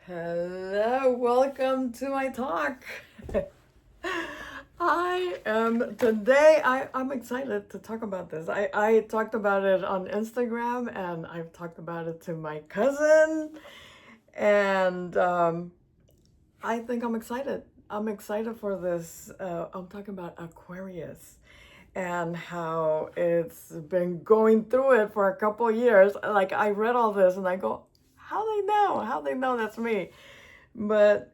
Hello, welcome to my talk. I'm excited to talk about this. I talked about it on Instagram and I've talked about it to my cousin, and I think I'm excited. I'm excited for this. I'm talking about Aquarius and how it's been going through it for a couple years. Like, I read all this and I go, how they know? How they know that's me? But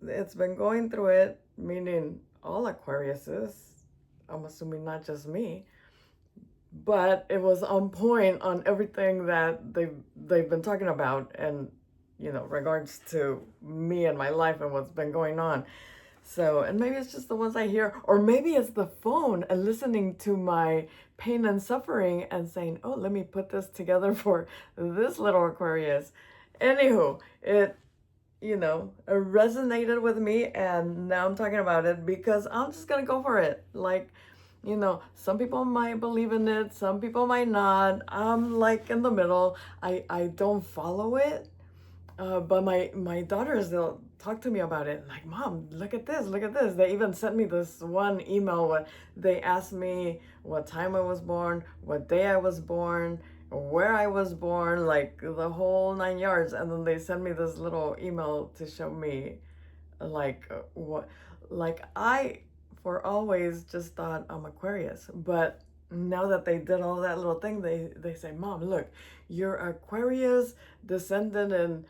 it's been going through it, meaning all Aquariuses. I'm assuming not just me, but it was on point on everything that they've been talking about, and regards to me and my life and what's been going on. So, and maybe it's just the ones I hear, or maybe it's the phone and listening to my pain and suffering and saying, oh, let me put this together for this little Aquarius. Anywho, it resonated with me, and now I'm talking about it because I'm just gonna go for it. Like, some people might believe in it, some people might not. I'm like in the middle. I don't follow it, but my daughters, they'll talk to me about it. Like, Mom, look at this, look at this. They even sent me this one email where they asked me what time I was born, what day I was born, where I was born, like the whole 9 yards. And then they sent me this little email to show me, like, what, like, I for always just thought I'm Aquarius. But now that they did all that little thing, they say, Mom, look, you're Aquarius descendant and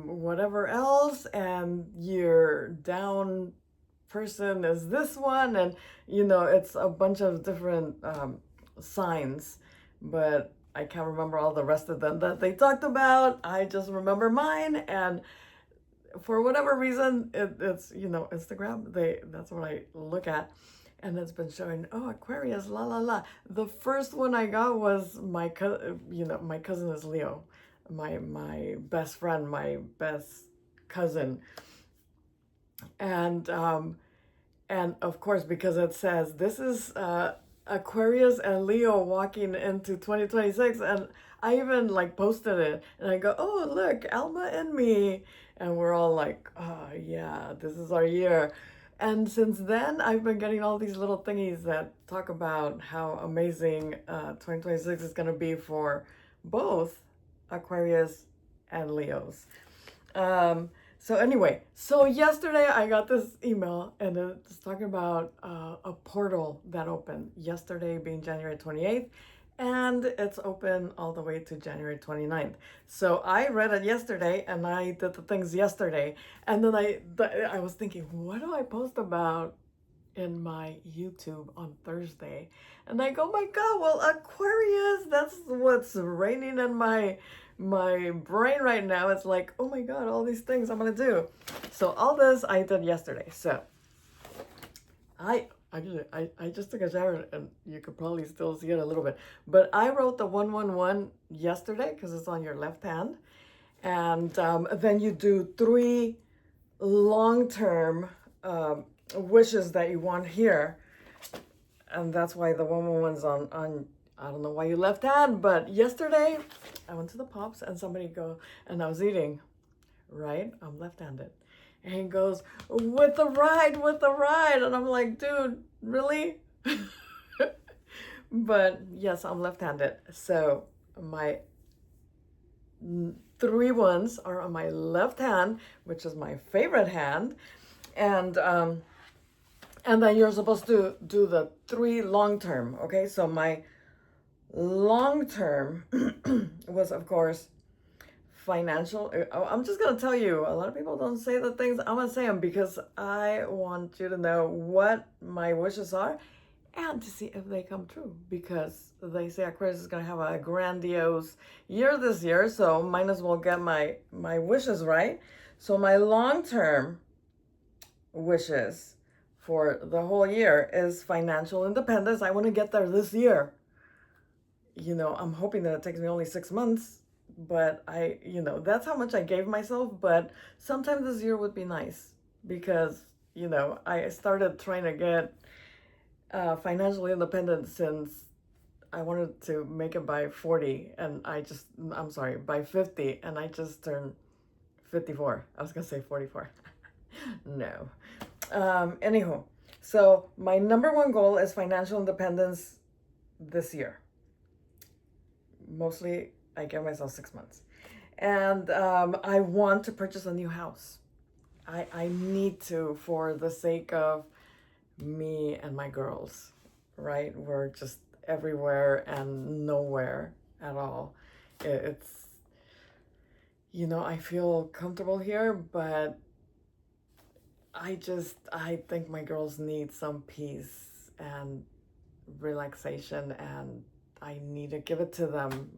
whatever else, and your down person is this one, and it's a bunch of different signs, but I can't remember all the rest of them that they talked about. I just remember mine, and for whatever reason, it's Instagram. That's what I look at, and it's been showing, oh, Aquarius, la la la. The first one I got was my cousin is Leo, my best friend, my best cousin, and of course, because it says this is Aquarius and Leo walking into 2026, and I even like posted it, and I go, oh, look, Alma and me, and we're all like, oh yeah, this is our year. And since then, I've been getting all these little thingies that talk about how amazing 2026 is going to be for both Aquarius and Leos. So anyway, so yesterday I got this email, and it's talking about a portal that opened yesterday, being January 28th, and it's open all the way to January 29th. So I read it yesterday, and I did the things yesterday, and then I was thinking, what do I post about in my YouTube on Thursday? And I go, my God, well, Aquarius, that's what's raining in my brain right now. It's like, oh my God, all these things I'm gonna do. So all this I did yesterday. So I just took a shower, and you could probably still see it a little bit. But I wrote the 111 yesterday because it's on your left hand. And then you do 3 long-term wishes that you want here. And that's why the 111's on I don't know why you left hand, but yesterday I went to the Pops and somebody and I was eating, right? I'm left-handed. And he goes, with the ride. And I'm like, dude, really? But yes, I'm left-handed. So my 3 ones are on my left hand, which is my favorite hand. And then you're supposed to do the 3 long term. Okay, so my long term was, of course, financial. I'm just gonna tell you, a lot of people don't say the things. I'm gonna say them because I want you to know what my wishes are and to see if they come true, because they say Aquarius is gonna have a grandiose year this year, so might as well get my wishes right. So my long term wishes for the whole year is financial independence. I want to get there this year. I'm hoping that it takes me only 6 months, but that's how much I gave myself. But sometime this year would be nice because, I started trying to get financially independent since I wanted to make it by 40, and I'm sorry, by 50, and I just turned 54. I was gonna say 44. No. Anywho, so my number one goal is financial independence this year. Mostly, I give myself 6 months. And I want to purchase a new house. I need to, for the sake of me and my girls, right? We're just everywhere and nowhere at all. It's, I feel comfortable here, but I think my girls need some peace and relaxation, and I need to give it to them.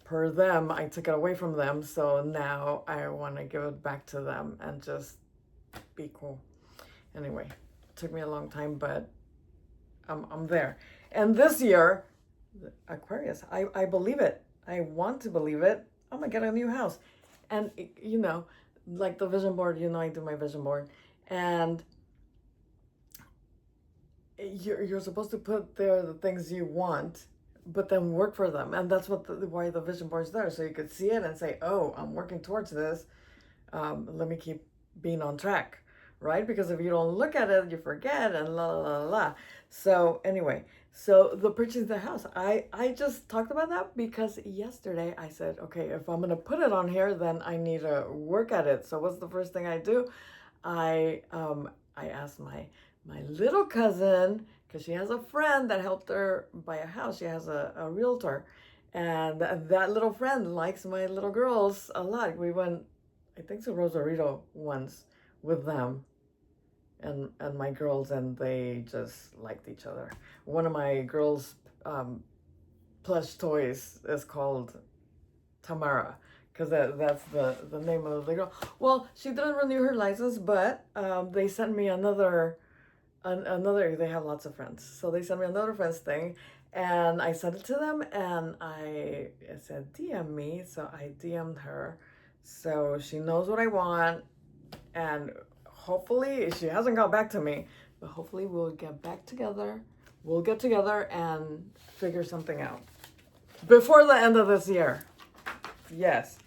Per them, I took it away from them, so now I want to give it back to them and just be cool. Anyway, it took me a long time, but I'm there. And this year, Aquarius, I believe it. I want to believe it. I'm gonna get a new house. And like the vision board, I do my vision board, and you're supposed to put there the things you want, but then work for them. And that's why the vision board's there, so you could see it and say, oh, I'm working towards this. Let me keep being on track, right? Because if you don't look at it, you forget, and la la la la. So anyway, so the purchase of the house, I just talked about that because yesterday I said, okay, if I'm gonna put it on here, then I need to work at it. So what's the first thing I do? I asked my little cousin, because she has a friend that helped her buy a house. She has a realtor, and that little friend likes my little girls a lot. We went, I think, to Rosarito once with them and my girls, and they just liked each other. One of my girls' plush toys is called Tamara, because that's the name of the girl. Well, she didn't renew her license, but they sent me another, they have lots of friends, so they sent me another friends thing, and I sent it to them, and it said DM me, so I DM'd her, so she knows what I want, and hopefully, she hasn't got back to me, but hopefully we'll get back together, and figure something out before the end of this year. Yes.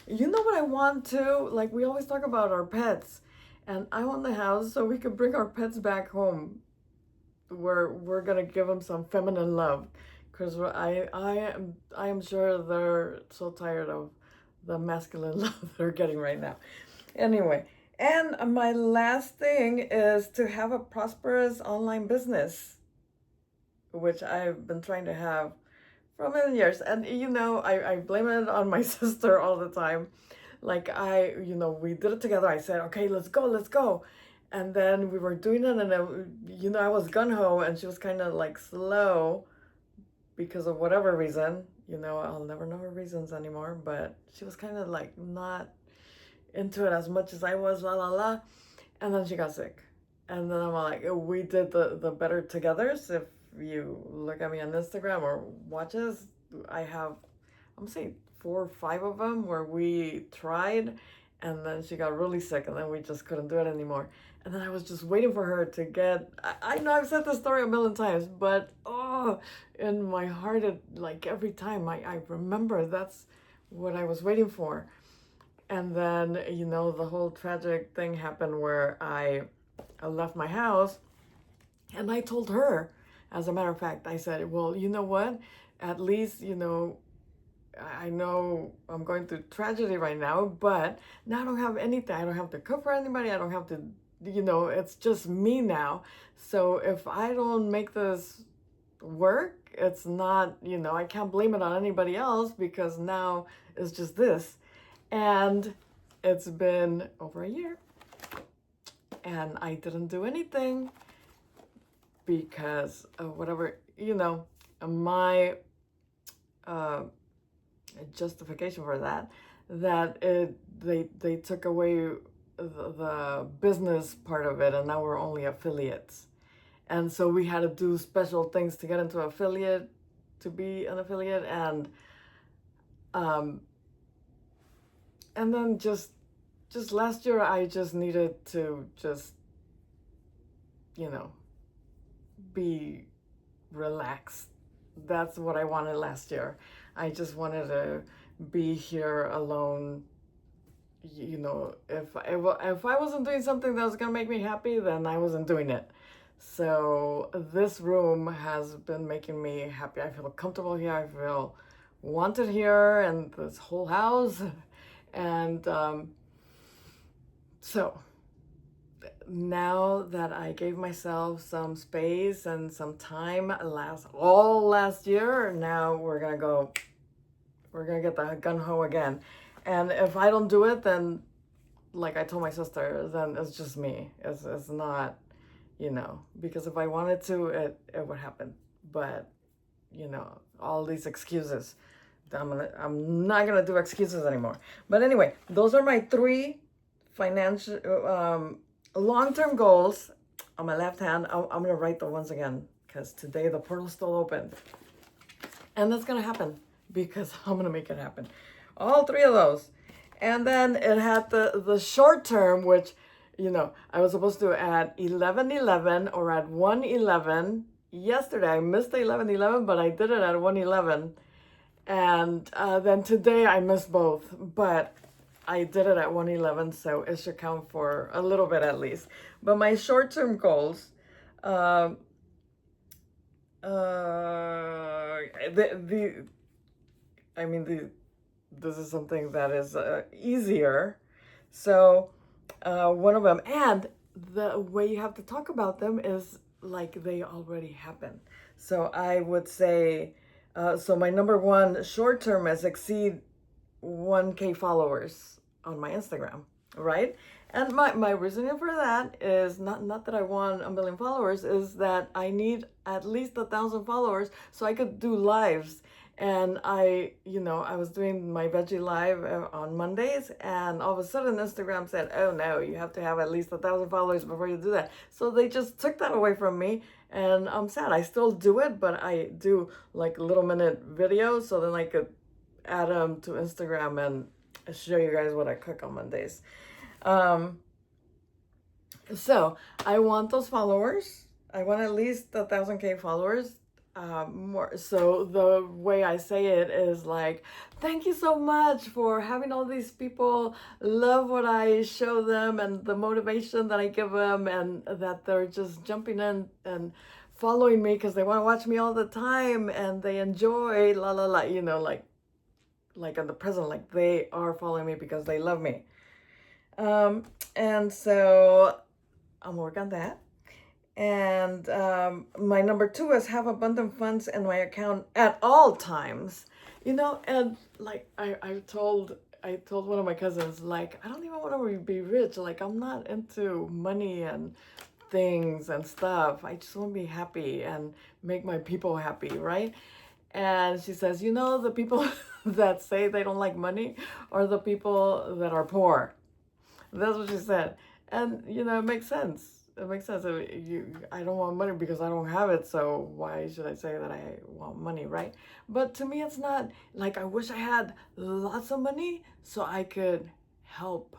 You know what I want to? Like, we always talk about our pets, and I want the house so we could bring our pets back home. We're gonna give them some feminine love, because I am sure they're so tired of the masculine love they're getting right now. Anyway, and my last thing is to have a prosperous online business, which I've been trying to have for a million years. And I blame it on my sister all the time. Like, we did it together. I said, okay, let's go. And then we were doing it, and I was gung-ho, and she was kind of like slow because of whatever reason. I'll never know her reasons anymore, but she was kind of like not into it as much as I was, la la la. And then she got sick. And then I'm like, we did the better together. So if you look at me on Instagram or watch us, I'm saying 4 or 5 of them where we tried, and then she got really sick, and then we just couldn't do it anymore. And then I was just waiting for her to get, I know I've said this story a million times, but in my heart, like every time I remember that's what I was waiting for. And then, the whole tragic thing happened where I left my house, and I told her, as a matter of fact, I said, well, you know what? At least, I know I'm going through tragedy right now, but now I don't have anything. I don't have to cook for anybody. I don't have to, it's just me now. So if I don't make this work, it's not, I can't blame it on anybody else, because now it's just this. And it's been over a year, and I didn't do anything because of whatever, my justification for that they took away the business part of it, and now we're only affiliates. And so we had to do special things to get into affiliate, to be an affiliate, and then just last year I just needed to just, be relaxed. That's what I wanted last year. I just wanted to be here alone, you know, if I wasn't doing something that was gonna make me happy, then I wasn't doing it. So this room has been making me happy. I feel comfortable here. I feel wanted here, and this whole house. And so now that I gave myself some space and some time last year, now we're gonna get the gun ho again. And if I don't do it, then like I told my sister, then it's just me. It's not, you know, because if I wanted to, it would happen. But, you know, all these excuses. I'm not gonna do excuses anymore. But anyway, those are my 3 financial long-term goals. On my left hand, I'm gonna write the ones again because today the portal's still open, and that's gonna happen because I'm gonna make it happen. All 3 of those. And then it had the short term, which, you know, I was supposed to add 11:11 or at 1:11. Yesterday I missed the 11:11, but I did it at 1:11. And then today I missed both, but I did it at 1:11, so it should count for a little bit at least. But my short-term goals, the I mean this is something that is easier. So one of them, and the way you have to talk about them is like they already happened. So I would say, so my number 1 short term is exceed 1K followers on my Instagram, right? And my reasoning for that is not that I want 1 million followers, is that I need at least 1,000 followers so I could do lives. And I was doing my veggie live on Mondays, and all of a sudden Instagram said, oh no, you have to have at least 1,000 followers before you do that. So they just took that away from me, and I'm sad. I still do it, but I do like little minute videos so then I could add them to Instagram and show you guys what I cook on Mondays. So I want those followers. I want at least 1,000K followers. More so the way I say it is like, thank you so much for having all these people love what I show them and the motivation that I give them, and that they're just jumping in and following me because they want to watch me all the time and they enjoy la la la, you know, like in the present, like they are following me because they love me. And so I'm working on that. And my number 2 is have abundant funds in my account at all times. You know, and like I told one of my cousins, like, I don't even want to be rich. Like, I'm not into money and things and stuff. I just want to be happy and make my people happy, right? And she says, you know, the people that say they don't like money are the people that are poor. That's what she said. And, you know, it makes sense. It makes sense. I don't want money because I don't have it, so why should I say that I want money, right? But to me, it's not like I wish I had lots of money so I could help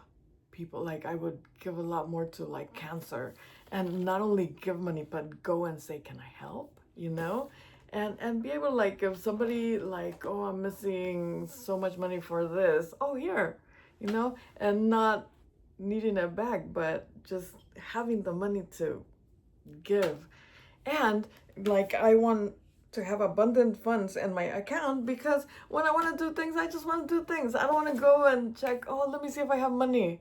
people. Like, I would give a lot more to like cancer, and not only give money, but go and say, can I help? You know? And be able to, like, if somebody like, oh, I'm missing so much money for this, oh, here, you know, and not needing it back, but just having the money to give. And like, I want to have abundant funds in my account because when I want to do things, I just want to do things. I don't want to go and check, oh, let me see if I have money.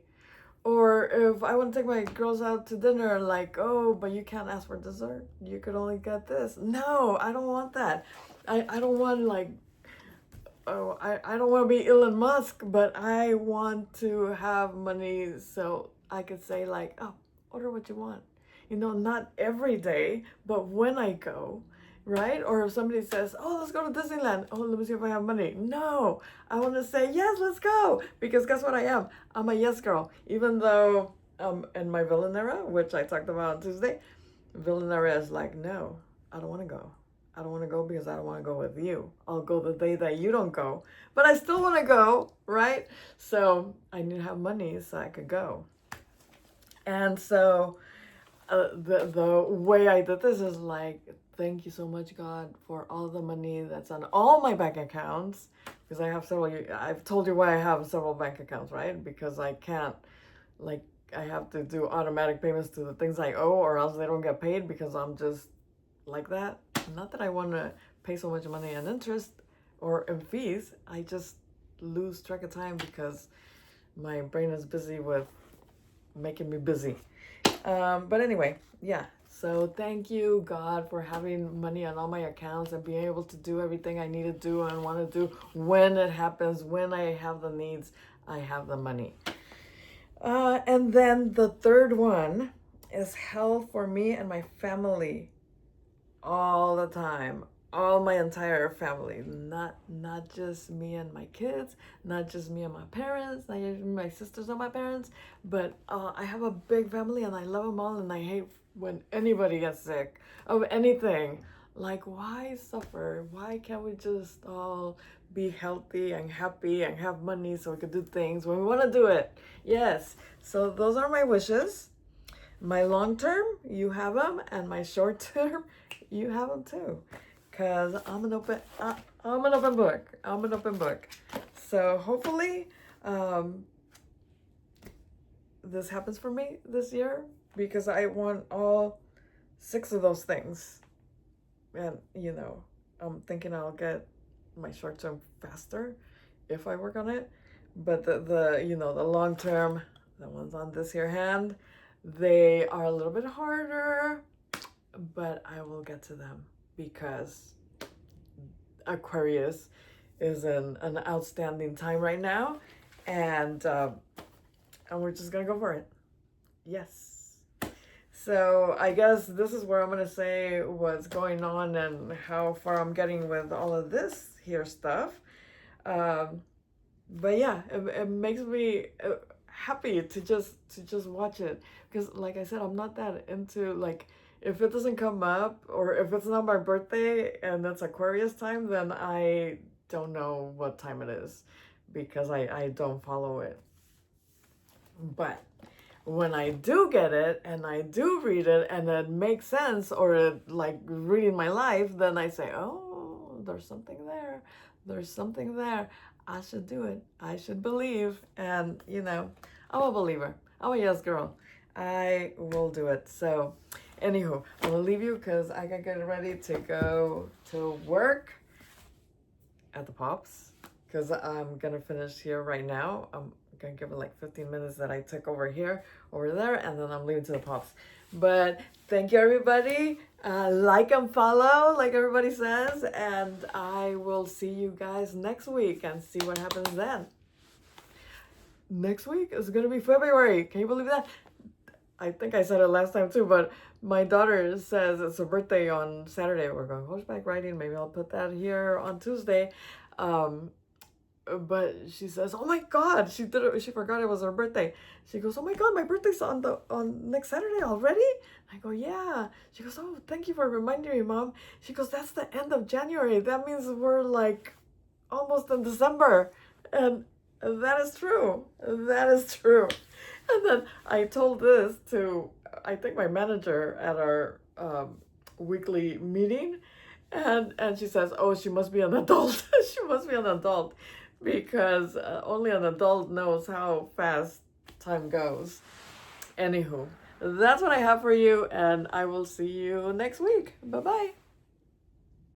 Or if I want to take my girls out to dinner, like, oh, but you can't ask for dessert. You could only get this. No, I don't want that. I don't want, like, oh, I don't want to be Elon Musk, but I want to have money so I could say, like, oh, order what you want. You know, not every day, but when I go, right? Or if somebody says, oh, let's go to Disneyland. Oh, let me see if I have money. No, I want to say, yes, let's go. Because guess what I am? I'm a yes girl. Even though in my Villanera, which I talked about on Tuesday, Villanera is like, no, I don't want to go. I don't want to go because I don't want to go with you. I'll go the day that you don't go. But I still want to go, right? So I need to have money so I could go. And so the way I did this is like, thank you so much, God, for all the money that's on all my bank accounts, because I have several. I've told you why I have several bank accounts, right? Because I can't, like, I have to do automatic payments to the things I owe, or else they don't get paid because I'm just like that. Not that I want to pay so much money in interest or in fees. I just lose track of time because my brain is busy with making me busy. But anyway, yeah. So thank you, God, for having money on all my accounts and being able to do everything I need to do and want to do when it happens, when I have the needs, I have the money. And then the third one is health for me and my family all the time. All my entire family, not just me and my kids, not just me and my parents, not just my sisters and my parents, but I have a big family and I love them all, and I hate when anybody gets sick of anything. Like, why suffer? Why can't we just all be healthy and happy and have money so we can do things when we want to do it? Yes. So those are my wishes. My long term, you have them, and my short term, you have them too. Cause I'm an open book. I'm an open book. So hopefully, this happens for me this year, because I want all 6 of those things. And I'm thinking I'll get my short term faster if I work on it. But the long term, the ones on this here hand, they are a little bit harder, but I will get to them, because Aquarius is in an outstanding time right now, and we're just gonna go for it. Yes. So I guess this is where I'm gonna say what's going on and how far I'm getting with all of this here stuff. But yeah, it makes me happy to just watch it, because like I said, I'm not that into, like, if it doesn't come up, or if it's not my birthday and it's Aquarius time, then I don't know what time it is, because I don't follow it. But when I do get it and I do read it and it makes sense, or it, like reading my life, then I say, oh, there's something there. There's something there. I should do it. I should believe. And, I'm a believer. I'm a yes girl. I will do it. So, anywho, I'm gonna leave you because I gotta get ready to go to work at the Pops, because I'm gonna finish here right now. I'm gonna give it like 15 minutes that I took over there, and then I'm leaving to the Pops. But thank you, everybody. Like and follow, like everybody says, and I will see you guys next week and see what happens then. Next week is gonna be February. Can you believe that? I think I said it last time too, but my daughter says it's her birthday on Saturday. We're going horseback riding. Maybe I'll put that here on Tuesday. But she says, "Oh my God!" She forgot it was her birthday. She goes, "Oh my God, my birthday's on next Saturday already." I go, "Yeah." She goes, "Oh, thank you for reminding me, Mom." She goes, "That's the end of January. That means we're like almost in December," and that is true. That is true. And then I told this to, I think, my manager at our weekly meeting, and she says, "Oh, she must be an adult." She must be an adult, because only an adult knows how fast time goes. Anywho, that's what I have for you, and I will see you next week. Bye-bye.